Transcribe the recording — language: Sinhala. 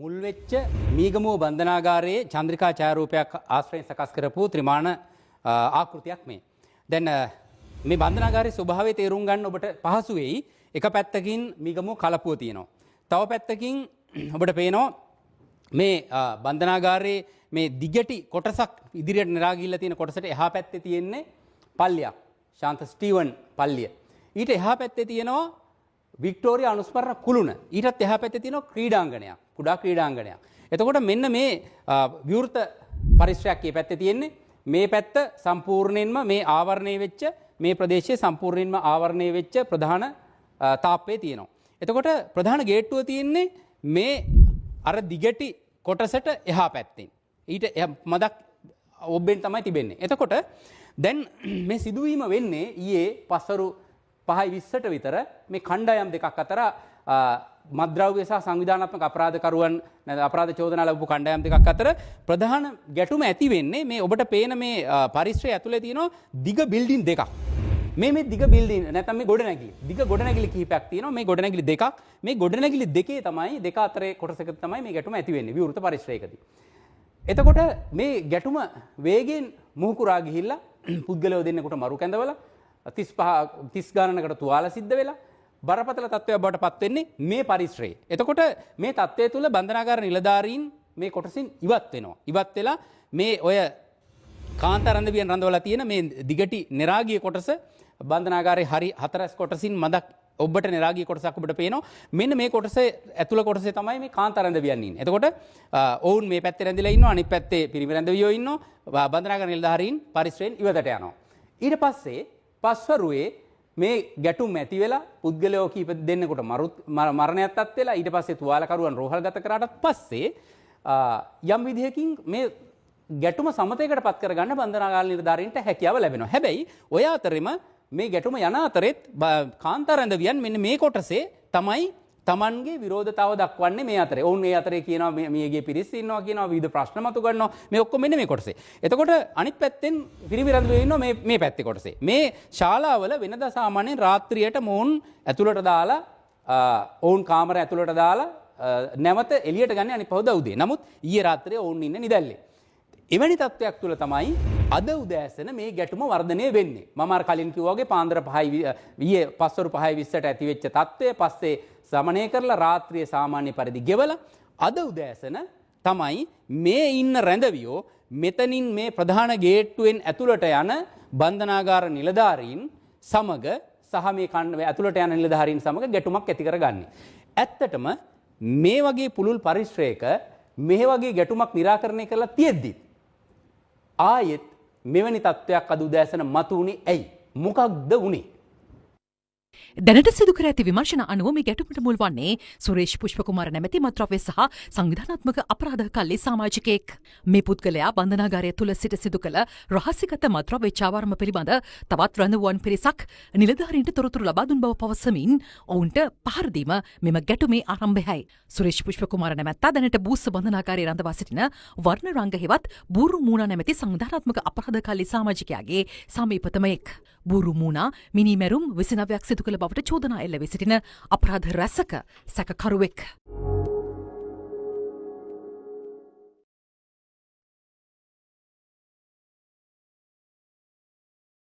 මුල් වෙච්ච මීගමුව බන්ධනාගාරයේ චන්ද්‍රිකා ඡායාරූපයක් ආශ්‍රයෙන් සකස් කරපු ත්‍රිමාණ ආකෘතියක් මේ. දැන් මේ බන්ධනාගාරයේ ස්වභාවය තේරුම් ගන්න ඔබට පහසු වෙයි. එක පැත්තකින් මීගමුව කලපුව තියෙනවා. තව පැත්තකින් ඔබට පේනවා මේ බන්ධනාගාරයේ මේ දිගටි කොටසක් ඉදිරියට නෙරා ගිහිල්ලා තියෙන කොටසට එහා පැත්තේ තියෙන්නේ පල්ලියක්. ශාන්ත ස්ටීවන් පල්ලිය. ඊට එහා පැත්තේ තියෙනවා වික්ටෝරියා අනුස්මරණ කුළුණ. ඊටත් එහා පැත්තේ තියෙනවා ක්‍රීඩාංගණයක්. කුඩා ක්‍රීඩාංගණයක්. එතකොට මෙන්න මේ විවෘත පරිසරයක් මේ පැත්තේ තියෙන්නේ. මේ පැත්ත සම්පූර්ණයෙන්ම මේ ආවරණය වෙච්ච මේ ප්‍රදේශයේ සම්පූර්ණයෙන්ම ආවරණය වෙච්ච ප්‍රධාන තාප්පේ තියෙනවා. එතකොට ප්‍රධාන ගේට්ටුව තියෙන්නේ මේ අර දිගටි කොටසට එහා පැත්තෙන්. ඊට මදක් ඔබෙන් තමයි තිබෙන්නේ. එතකොට දැන් මේ සිදුවීම වෙන්නේ ඊයේ පස්වරු 5:20ට විතර මේ කණ්ඩායම් දෙකක් අතර මත්ද්‍රව්‍ය සහ සංවිධානාත්මක අපරාධකරුවන් අපරාධ චෝදනා ලැබපු කණ්ඩායම් දෙකක් අතර ප්‍රධාන ගැටුම ඇති වෙන්නේ මේ ඔබට පේන මේ පරිසරය ඇතුලේ තියෙන දිග බිල්ඩින් දෙකක්. මේ දිග බිල්ඩින් නැත්නම් මේ ගොඩනැගිලි. දිග ගොඩනැගිලි කිහිපයක් තියෙනවා. මේ ගොඩනැගිලි දෙකක්. මේ ගොඩනැගිලි දෙකේ තමයි දෙක අතරේ කොටසක තමයි මේ ගැටුම ඇති වෙන්නේ විවෘත පරිසරයකදී. එතකොට මේ ගැටුම වේගයෙන් මුහුකුරා ගිහිල්ලා පුද්ගලයෝ දෙන්නෙකුට මරු කැඳවලා 30 ගණනකට තුවාල සිද්ධ වෙලා බරපතල තත්ත්වයක් බවට පත් වෙන්නේ මේ පරිසරයේ. එතකොට මේ තත්ත්වය තුළ බන්ධනාගාර නිලධාරීන් මේ කොටසින් ඉවත් වෙනවා. ඉවත් වෙලා මේ ඔය කාන්තාරන්දවියන් රඳවලා තියෙන මේ දිගටි නෙරාගිය කොටස බන්ධනාගාරයේ හරි හතරස් කොටසින් මදක් ඔබට නෙරාගිය කොටසක් ඔබට පේනවා. මෙන්න මේ කොටසේ ඇතුළ කොටසේ තමයි මේ කාන්තාරන්දවියන් ඉන්නේ. එතකොට ඔවුන් මේ පැත්තේ රැඳිලා ඉන්නවා, අනිත් පැත්තේ පිරිමි රැඳවියෝ ඉන්නවා. බන්ධනාගාර නිලධාරීන් පරිසරයෙන් ඉවතට යනවා. ඊට පස්සේ පස්වරුවේ මේ ගැටුම් ඇති වෙලා පුද්ගලයෝ කීප දෙන්නෙකුට මරණයක්වත් වෙලා ඊට පස්සේ තුවාලකරුවන් රෝහල්ගත කරාට පස්සේ යම් විදිහකින් මේ ගැටුම සමතයකට පත් කරගන්න බන්ධනාගාර නිලධාරීන්ට හැකියාව ලැබෙනවා. හැබැයි ඔය අතරෙම මේ ගැටුම යන අතරෙත් කාන්තාරන්දවියන් මෙන්න මේ කොටසේ තමයි තමන්ගේ විරෝධතාව දක්වන්නේ මේ අතරේ. ඔවුන් මේ අතරේ කියනවා මියගේ පිරිස් ඉන්නවා කියනවා, විවිධ ප්‍රශ්න මතු ගන්නවා. මේ ඔක්කොම මෙන්න මේ කොටසේ. එතකොට අනිත් පැත්තෙන් පිරිමි රැඳවියෝ ඉන්නවා මේ පැත්තේ කොටසේ. මේ ශාලාවල වෙනදා සාමාන්‍යයෙන් රාත්‍රියට මොවුන් ඇතුළට දාලා ඔවුන් කාමර ඇතුළට දාලා නැවත එළියට ගන්න අනිත් පහුදා උදේ. නමුත් ඊයේ රාත්‍රියේ ඔවුන් ඉන්නේ නිදැල්ලේ. එවැනි තත්ත්වයක් තුළ තමයි අද උදෑසන මේ ගැටුම වර්ධනය වෙන්නේ. මම අර කලින් කිව්වා වගේ පාන්දර 5 ඊයේ පස්වරු 5:20ට ඇති වෙච්ච තත්ත්වය පස්සේ සමනය කරලා රාත්‍රියේ සාමාන්‍ය පරිදි ගෙවලා අද උදෑසන තමයි මේ ඉන්න රැඳවියෝ මෙතනින් මේ ප්‍රධාන ගේට්ටුවෙන් ඇතුළට යන බන්ධනාගාර නිලධාරීන් සමග සහ මේ ඇතුළට යන නිලධාරීන් සමග ගැටුමක් ඇති කරගන්නේ. ඇත්තටම මේ වගේ පුළුල් පරිසරයක මේ වගේ ගැටුමක් निराකරණය කරලා තියෙද්දි ආයෙත් මෙවැනි තත්ත්වයක් අද උදෑසන මතුවුනේ ඇයි? මොකක්ද වුනේ? දැනට සිදු කර ඇති විමර්ශන අනුව මේ ගැටුමට මුල් වන්නේ සුරේෂ් පුෂ්පකුමාර නැමැති මත්ද්‍රව්‍ය සහ සංවිධානාත්මක අපරාධ කල්ලි සමාජිකයෙක්. මේ පුද්ගලයා බන්ධනාගාරය තුළ සිට සිදු කළ රහස්‍යගත මත්ද්‍රව්‍ය චාවාරම පිළිබඳ තවත් රඳවුවන් පිරිසක් නිලධාරීන්ට තොරතුරු ලබා දුන් බව පවසමින් ඔවුන්ට පහර දීම මෙම ගැටුමේ ආරම්භයයි. සුරේෂ් පුෂ්පකුමාර නැමැත්තා දැනට බූස්ස බන්ධනාගාරයේ රඳවා සිටින වර්ණරංග හෙවත් බූරු මූණා නැමැති සංවිධානාත්මක අපරාධ කල්ලි සමාජිකයාගේ සමීපතමයෙක්. බූරු මූණා මිනිමැරුම් 29ක් සිදු කළ බවට චෝදනා එල්ල වී සිටින අපරාධ රැසක සැකකරුවෙක්.